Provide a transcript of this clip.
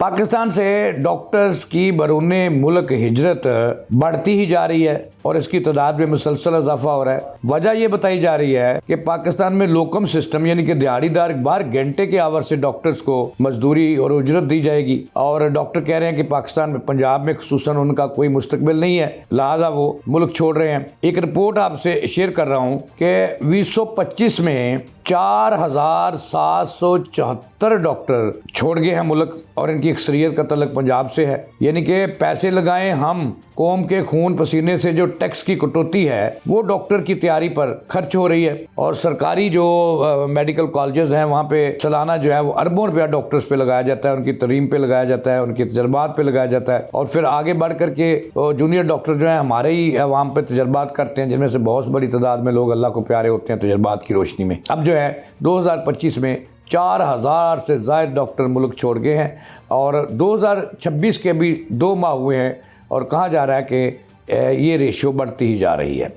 पाकिस्तान से डॉक्टर्स की बरूने मुल्क हिजरत बढ़ती ही जा रही है और इसकी तादाद में मुसलसल इजाफा हो रहा है। वजह यह बताई जा रही है कि पाकिस्तान में लोकम सिस्टम यानी कि दिहाड़ीदार 12 घंटे के आवर से डॉक्टर्स को मजदूरी और उजरत दी जाएगी और डॉक्टर कह रहे हैं कि पाकिस्तान में, पंजाब में खुसूसन उनका कोई मुस्तकबिल नहीं है, लिहाजा वो मुल्क छोड़ रहे हैं। एक रिपोर्ट आपसे शेयर कर रहा हूँ कि 2025 में 4774 डॉक्टर छोड़ गए हैं मुल्क और इनकी अक्सरियत का तल्लुक पंजाब से है। यानी कि पैसे लगाएं हम, कौम के खून पसीने से जो टैक्स की कटौती है वो डॉक्टर की तैयारी पर खर्च हो रही है और सरकारी जो मेडिकल कॉलेजेस हैं वहाँ पे सालाना जो है वो अरबों रुपया डॉक्टर्स पे लगाया जाता है, उनकी तरीम पे लगाया जाता है, उनके तजर्बात पे लगाया जाता है और फिर आगे बढ़ करके जूनियर डॉक्टर जो है हमारे ही अवाम पे तजर्बात करते हैं, जिनमें से बहुत बड़ी तादाद में लोग अल्लाह को प्यारे होते हैं तजर्बात की रोशनी में। अब जो है 2025 में 4000 से ज़ायद डॉक्टर मुल्क छोड़ गए हैं और 2026 के भी 2 माह हुए हैं और कहा जा रहा है कि ये रेशियो बढ़ती ही जा रही है।